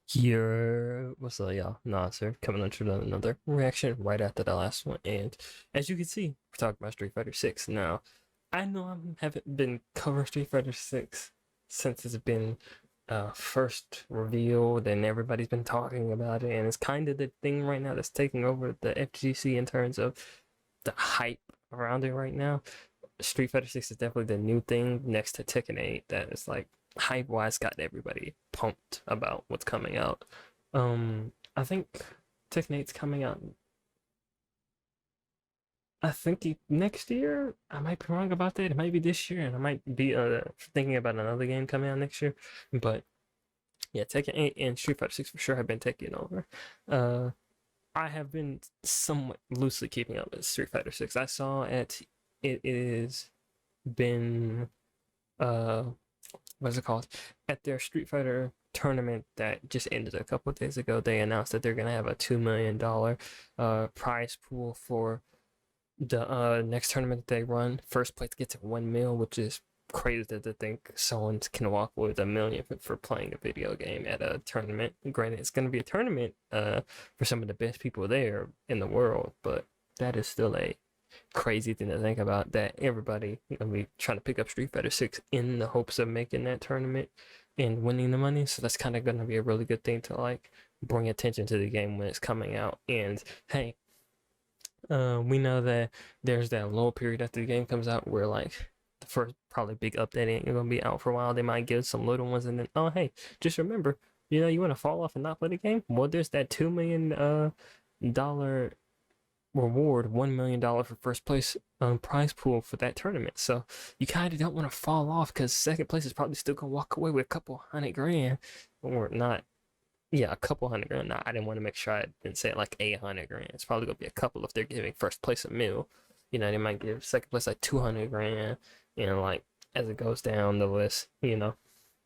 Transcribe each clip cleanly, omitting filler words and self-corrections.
Here, what's up, y'all? Nah, sir. Coming on to another reaction right after the last one. And as you can see, we're talking about Street Fighter 6. Now, I know I haven't been covering Street Fighter 6 since it's been first revealed and everybody's been talking about it. And it's kind of the thing right now that's taking over the FGC in terms of the hype around it right now. Street Fighter 6 is definitely the new thing next to Tekken 8 that is like hype wise got everybody pumped about what's coming out. I think Tekken 8's coming out. I think next year. I might be wrong about that. It might be this year, and I might be thinking about another game coming out next year. But yeah, Tekken 8 and Street Fighter 6 for sure have been taking over. I have been somewhat loosely keeping up with Street Fighter 6. I saw it is been what's it called, at their Street Fighter tournament that just ended a couple of days ago. They announced that they're gonna have a $2 million prize pool for the next tournament that they run. First place gets $1 million, which is crazy to think someone can walk away with $1 million for playing a video game at a tournament. Granted, it's gonna be a tournament for some of the best people there in the world, but that is still a crazy thing to think about, that everybody gonna be trying to pick up Street Fighter 6 in the hopes of making that tournament and winning the money. So that's kind of gonna be a really good thing to like bring attention to the game when it's coming out. And hey, we know that there's that lull period after the game comes out where like the first probably big update ain't gonna be out for a while. They might give some little ones, and then oh hey, just remember, you know, you want to fall off and not play the game. Well, there's that $2 million dollar reward, $1 million for first place prize pool for that tournament. So you kind of don't want to fall off, because second place is probably still gonna walk away with a couple $100,000, or not. Yeah, a couple $100,000. Nah, I didn't want to make sure I didn't say it like $100,000. It's probably gonna be a couple if they're giving first place $1 million. You know, they might give second place like $200,000, and like as it goes down the list, you know,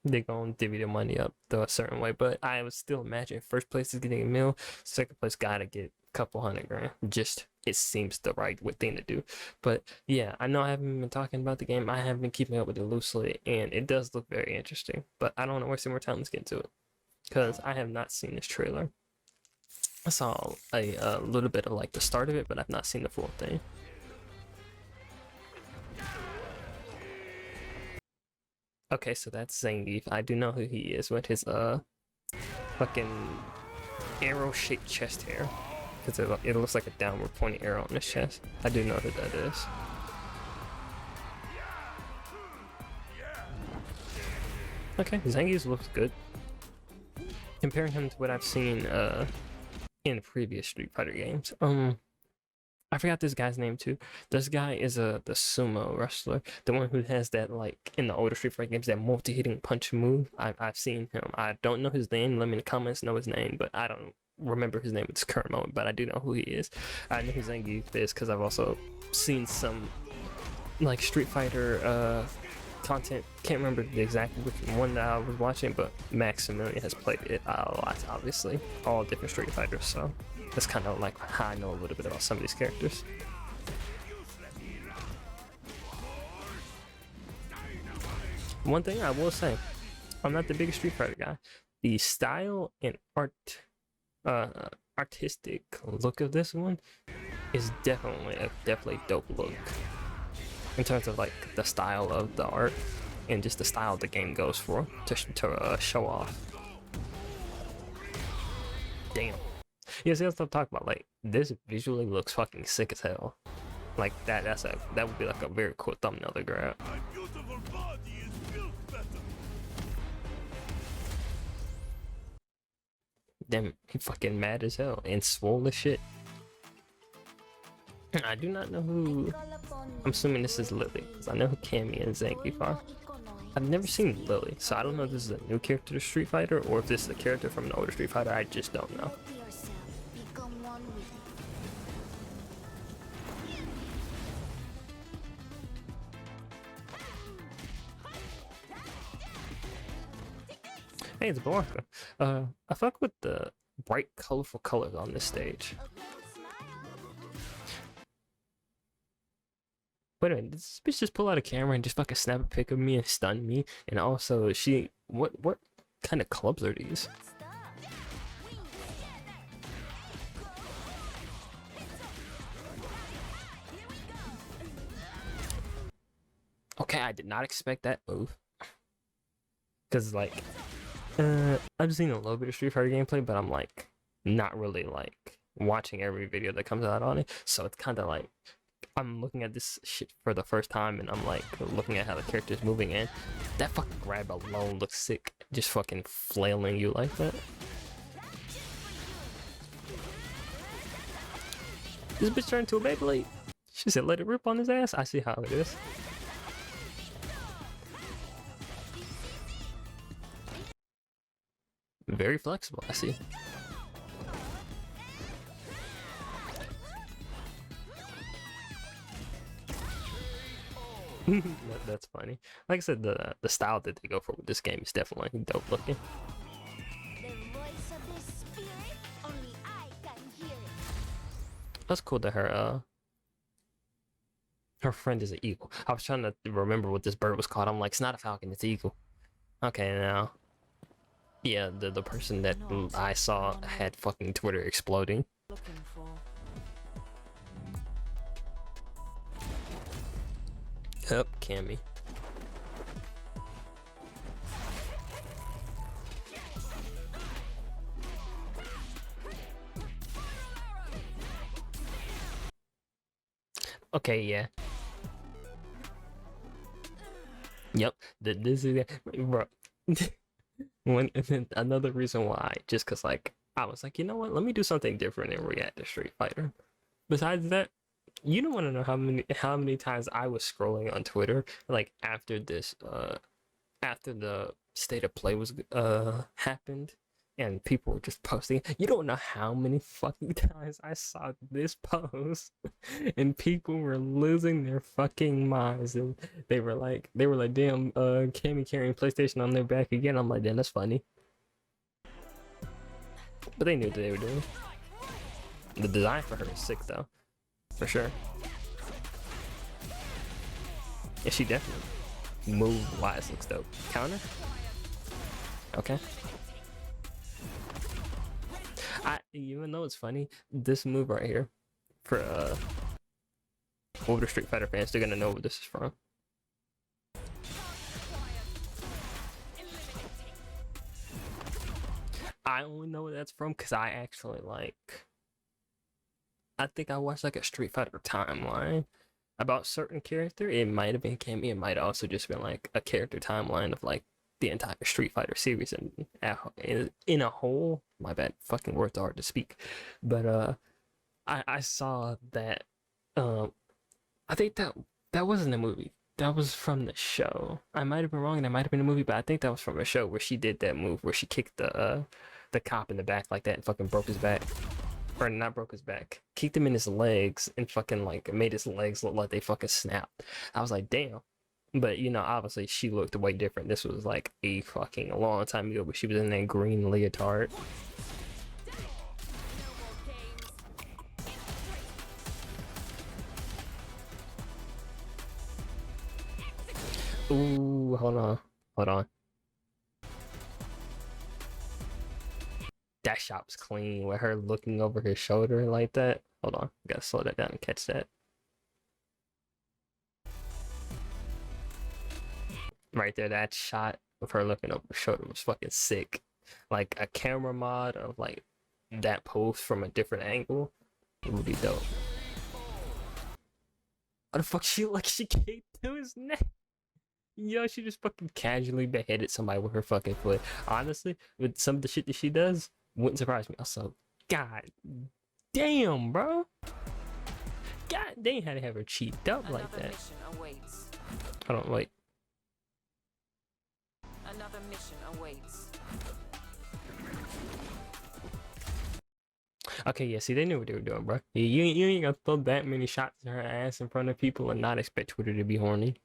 they're gonna divvy the money up a certain way. But I would still imagine first place is getting $1 million, second place gotta get couple $100,000. Just, it seems the right thing to do. But yeah, I know I haven't been talking about the game. I have been keeping up with it loosely, and it does look very interesting. But I don't want to waste any more time. Let's get into it, because I have not seen this trailer. I saw a little bit of like the start of it, but I've not seen the full thing. Okay, so that's Zangief. I do know who he is with his fucking arrow-shaped chest hair, because it looks like a downward pointing arrow on his chest. I do know who that is. Okay, Zangief looks good. Comparing him to what I've seen in previous Street Fighter games. I forgot this guy's name too. This guy is the sumo wrestler, the one who has that, like in the older Street Fighter games, that multi-hitting punch move. I've seen him. I don't know his name. Let me in the comments know his name, but I don't remember his name at this current moment. But I do know who he is. I know who Zangief is because I've also seen some like Street Fighter content. Can't remember exactly which one that I was watching, but Maximilian has played it a lot, obviously. All different Street Fighters, so that's kind of like how I know a little bit about some of these characters. One thing I will say, I'm not the biggest Street Fighter guy. The style and artistic look of this one is definitely a dope look, in terms of like the style of the art and just the style the game goes for to show off. Damn. Yeah, see, that's what I'm talking about. Like, this visually looks fucking sick as hell. Like that would be like a very cool thumbnail to grab. Damn, he fucking mad as hell and swole as shit. I do not know who. I'm assuming this is Lily, because I know who Cammy and Zangief are. I've never seen Lily, so I don't know if this is a new character to Street Fighter or if this is a character from an older Street Fighter. I just don't know. Hey, it's Blanca. I fuck with the bright, colorful colors on this stage. Wait a minute, this bitch just pull out a camera and just fucking snap a pic of me and stun me, and also what kind of clubs are these? Okay, I did not expect that move. Cause like, I've seen a little bit of Street Fighter gameplay, but I'm like not really like watching every video that comes out on it. So it's kind of like I'm looking at this shit for the first time, and I'm like looking at how the character's moving in. That fucking grab alone looks sick. Just fucking flailing you like that. This bitch turned into a Beyblade. She said, "Let it rip on his ass." I see how it is. Very flexible, I see. That's funny. Like I said, the style that they go for with this game is definitely dope looking. That's cool that her friend is an eagle. I was trying to remember what this bird was called. I'm like, it's not a falcon, it's an eagle. Okay, now. Yeah, the person that I saw had fucking Twitter exploding. Yep, Cammy. Okay, yeah. Yep, this is bro. Another reason why, just cause like I was like, you know what, let me do something different and react to Street Fighter. Besides that, you don't want to know how many times I was scrolling on Twitter like after the state of play was happened, and people were just posting. You don't know how many fucking times I saw this post and people were losing their fucking minds, and they were like damn, Cammy carrying PlayStation on their back again. I'm like, damn, that's funny. But they knew what they were doing. The design for her is sick though, for sure. Yeah, she definitely move wise looks dope. Counter? Okay. Even though it's funny, this move right here, for older Street Fighter fans, they're gonna know where this is from. I only know where that's from because I actually I think I watched like a Street Fighter timeline about certain character. It might have been Cammy. It might also just been like a character timeline of like the entire Street Fighter series and in a whole. My bad, fucking words are hard to speak, but I saw that. I think that wasn't a movie. That was from the show. I might have been wrong, and that might have been a movie, but I think that was from a show where she did that move where she kicked the cop in the back like that and fucking broke his back. Or not broke his back, kicked him in his legs and fucking like made his legs look like they fucking snapped. I was like, damn. But you know, obviously she looked way different. This was like a fucking long time ago, but she was in that green leotard. Ooh, hold on. That shot was clean with her looking over her shoulder like that. Hold on, gotta slow that down and catch that. Right there, that shot of her looking over her shoulder was fucking sick. Like a camera mod of like that pose from a different angle, it would be dope. What the fuck, she kicked to his neck. Yo, she just fucking casually beheaded somebody with her fucking foot. Honestly, with some of the shit that she does, wouldn't surprise me. Also, god damn, bro. God damn, how to have her cheeked up like that. Hold on, wait. Another mission awaits. Okay, yeah, see, they knew what they were doing, bro. You ain't gonna throw that many shots in her ass in front of people and not expect Twitter to be horny.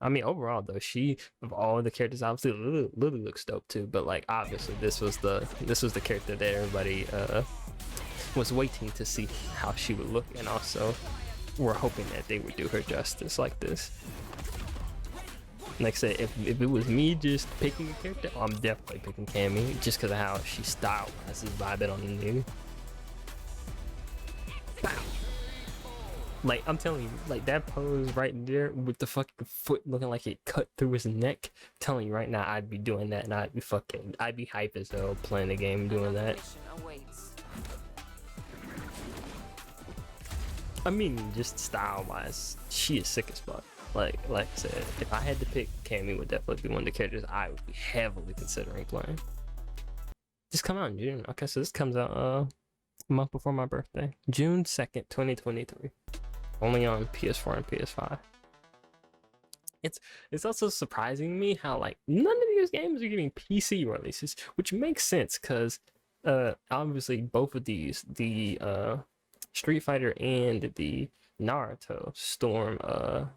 I mean, overall though, she of all the characters, obviously Lily looks dope too. But like, obviously, this was the character that everybody was waiting to see how she would look, and also were hoping that they would do her justice like this. Like I said, if it was me just picking a character, I'm definitely picking Cammy just because of how she stylizes vibing on the new. Bow. Like, I'm telling you, like that pose right there with the fucking foot looking like it cut through his neck. I'm telling you right now, I'd be doing that and I'd be hype as hell playing the game doing that. I mean, just style-wise, she is sick as fuck. Like I said, if I had to pick, Cammy would definitely be one of the characters I would be heavily considering playing. Just come out in June. Okay, so this comes out a month before my birthday, June 2nd, 2023. Only on PS4 and PS5. It's also surprising me how like none of these games are getting PC releases, which makes sense because obviously both of these, the Street Fighter and the Naruto Storm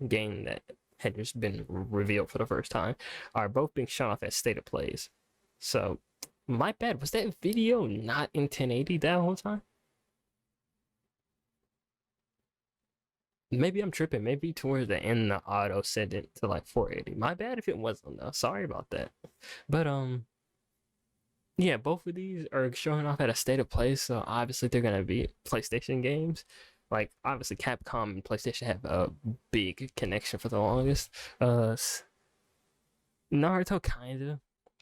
game that had just been revealed for the first time, are both being shown off as state of plays. So my bad, was that video not in 1080 that whole time? Maybe I'm tripping. Maybe towards the end the auto set it to like 480. My bad if it wasn't though. Sorry about that. But yeah, both of these are showing off at a state of play, so obviously they're gonna be PlayStation games. Like obviously Capcom and PlayStation have a big connection for the longest. Naruto kinda,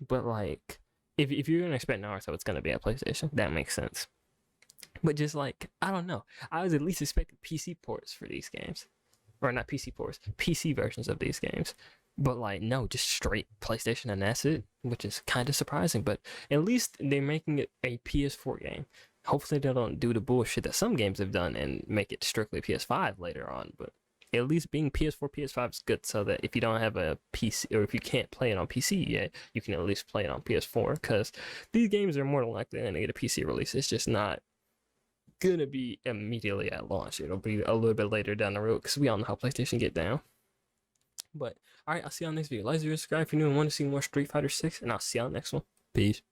but like if you're gonna expect Naruto, it's gonna be at PlayStation. That makes sense. But just like, I don't know, I was at least expecting PC ports for these games, or not PC ports, PC versions of these games. But like, no, just straight PlayStation and that's it, which is kind of surprising. But at least they're making it a PS4 game. Hopefully they don't do the bullshit that some games have done and make it strictly PS5 later on. But at least being PS4, PS5 is good, so that if you don't have a PC, or if you can't play it on PC yet, you can at least play it on PS4, because these games are more than likely going to get a PC release. It's just not gonna be immediately at launch. It'll be a little bit later down the road, because we all know how PlayStation get down. But all right, I'll see you on the next video. Like, subscribe if you're new and want to see more Street Fighter 6, and I'll see you on the next one. Peace.